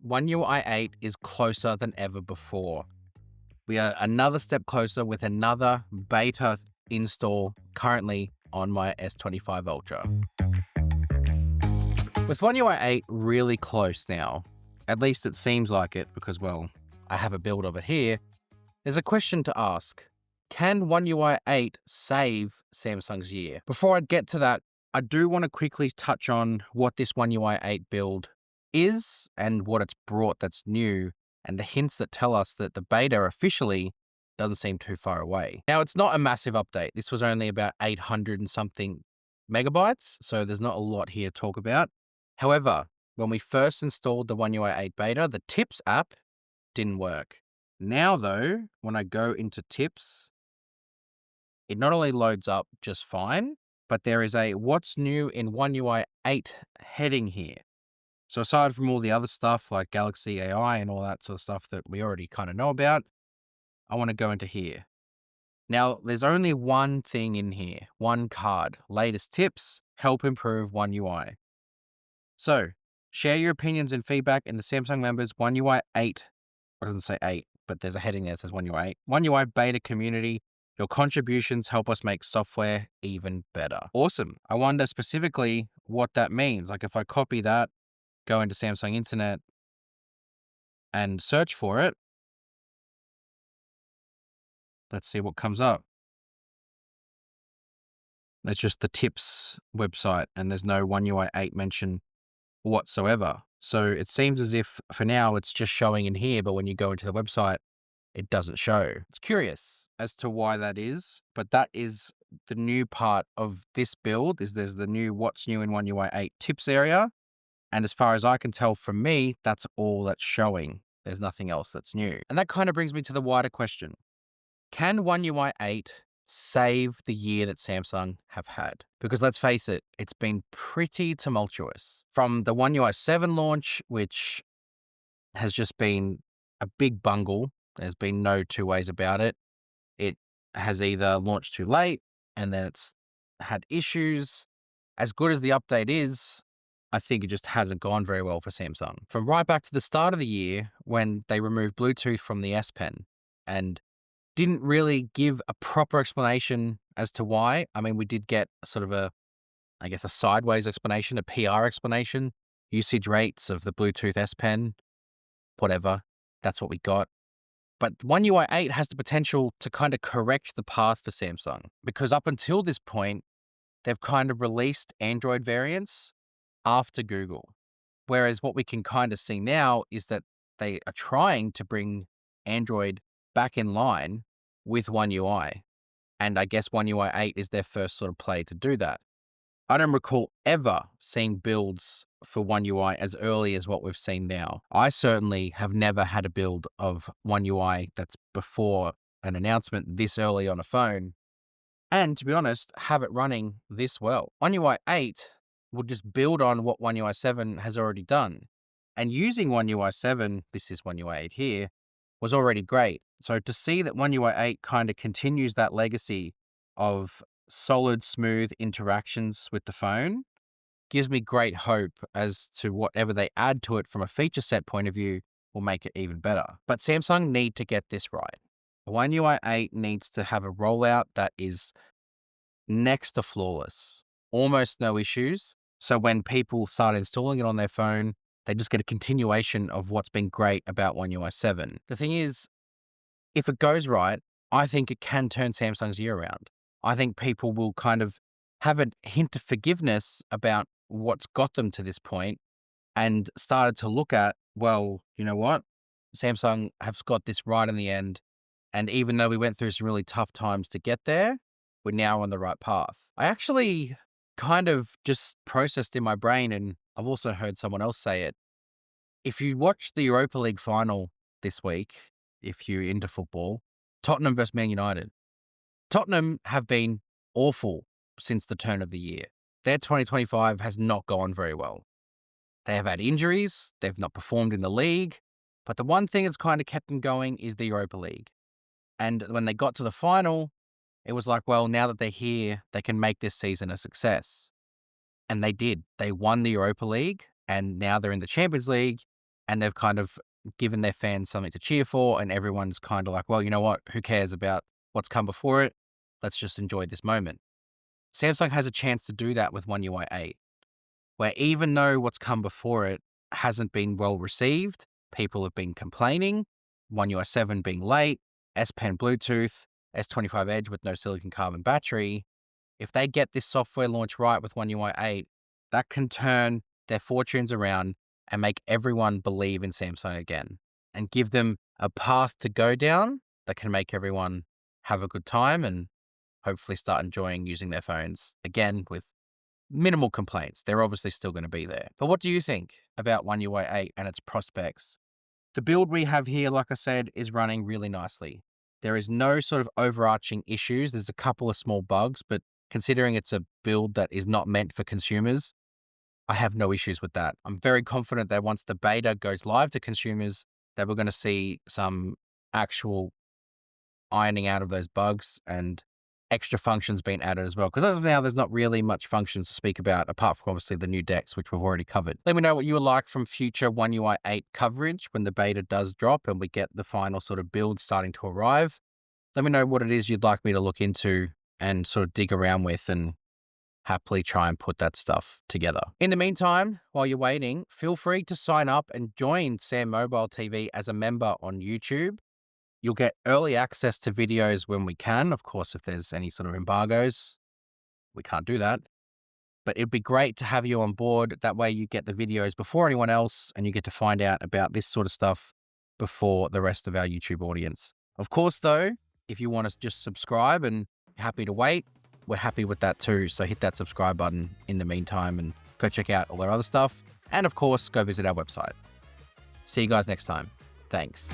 One UI 8 is closer than ever before. We are another step closer with another beta install currently on my S25 Ultra. With One UI 8 really close now, at least it seems like it because, well, I have a build of it here, there's a question to ask. Can One UI 8 save Samsung's year? Before I get to that, I do want to quickly touch on what this One UI 8 build is and what it's brought that's new, and the hints that tell us that the beta officially doesn't seem too far away. Now, it's not a massive update. This was only about 800 and something megabytes, so there's not a lot here to talk about. However, when we first installed the One UI 8 beta, the Tips app didn't work. Now, though, when I go into Tips, it not only loads up just fine, but there is a What's New in One UI 8 heading here. So aside from all the other stuff like Galaxy AI and all that sort of stuff that we already kind of know about, I want to go into here. Now, there's only one thing in here, one card, latest tips, help improve One UI. So, share your opinions and feedback in the Samsung members One UI 8, it doesn't say 8, but there's a heading there that says One UI 8, One UI beta community. Your contributions help us make software even better. Awesome. I wonder specifically what that means. Like if I copy that, go into Samsung Internet and search for it, let's see what comes up. It's just the tips website and there's no One UI 8 mention whatsoever. So it seems as if for now it's just showing in here, but when you go into the website, it doesn't show. It's curious as to why that is, but that is the new part of this build is there's the new What's New in One UI 8 tips area. And as far as I can tell from me, that's all that's showing. There's nothing else that's new. And that kind of brings me to the wider question. Can One UI 8 save the year that Samsung have had? Because let's face it, it's been pretty tumultuous. From the One UI 7 launch, which has just been a big bungle. There's been no two ways about it. It has either launched too late and then it's had issues. As good as the update is, I think it just hasn't gone very well for Samsung. From right back to the start of the year when they removed Bluetooth from the S Pen and didn't really give a proper explanation as to why. I mean, we did get sort of a sideways explanation, a PR explanation, usage rates of the Bluetooth S Pen, whatever. That's what we got. But One UI 8 has the potential to kind of correct the path for Samsung because up until this point, they've kind of released Android variants after Google. Whereas what we can kind of see now is that they are trying to bring Android back in line with One UI. And I guess One UI 8 is their first sort of play to do that. I don't recall ever seeing builds for One UI as early as what we've seen now. I certainly have never had a build of One UI that's before an announcement this early on a phone. And to be honest, have it running this well. One UI 8 will just build on what One UI 7 has already done. And using One UI 7, this is One UI 8 here, was already great. So to see that One UI 8 kind of continues that legacy of solid, smooth interactions with the phone gives me great hope as to whatever they add to it from a feature set point of view will make it even better. But Samsung need to get this right. One UI 8 needs to have a rollout that is next to flawless, almost no issues. So when people start installing it on their phone, they just get a continuation of what's been great about One UI 7. The thing is, if it goes right, I think it can turn Samsung's year around. I think people will kind of have a hint of forgiveness about what's got them to this point and started to look at, well, you know what? Samsung have got this right in the end. And even though we went through some really tough times to get there, we're now on the right path. I actually kind of just processed in my brain, and I've also heard someone else say it. If you watch the Europa League final this week, if you're into football, Tottenham versus Man United. Tottenham have been awful since the turn of the year. Their 2025 has not gone very well. They have had injuries, they've not performed in the league, but the one thing that's kind of kept them going is the Europa League. And when they got to the final, it was like, well, now that they're here, they can make this season a success. And they did. They won the Europa League, and now they're in the Champions League, and they've kind of given their fans something to cheer for, and everyone's kind of like, well, you know what? Who cares about what's come before it? Let's just enjoy this moment. Samsung has a chance to do that with One UI 8, where even though what's come before it hasn't been well received, people have been complaining, One UI 7 being late, S Pen Bluetooth, S25 Edge with no silicon carbon battery, if they get this software launch right with One UI 8, that can turn their fortunes around and make everyone believe in Samsung again and give them a path to go down that can make everyone have a good time and hopefully start enjoying using their phones again with minimal complaints. They're obviously still going to be there. But what do you think about One UI 8 and its prospects? The build we have here, like I said, is running really nicely. There is no sort of overarching issues. There's a couple of small bugs, but considering it's a build that is not meant for consumers, I have no issues with that. I'm very confident that once the beta goes live to consumers, that we're going to see some actual ironing out of those bugs and extra functions being added as well. Because as of now, there's not really much functions to speak about, apart from obviously the new decks, which we've already covered. Let me know what you would like from future One UI 8 coverage when the beta does drop and we get the final sort of build starting to arrive. Let me know what it is you'd like me to look into and sort of dig around with and happily try and put that stuff together. In the meantime, while you're waiting, feel free to sign up and join SamMobile TV as a member on YouTube. You'll get early access to videos when we can. Of course, if there's any sort of embargoes, we can't do that. But it'd be great to have you on board. That way you get the videos before anyone else and you get to find out about this sort of stuff before the rest of our YouTube audience. Of course, though, if you want to just subscribe and you're happy to wait, we're happy with that too. So hit that subscribe button in the meantime and go check out all our other stuff. And of course, go visit our website. See you guys next time. Thanks.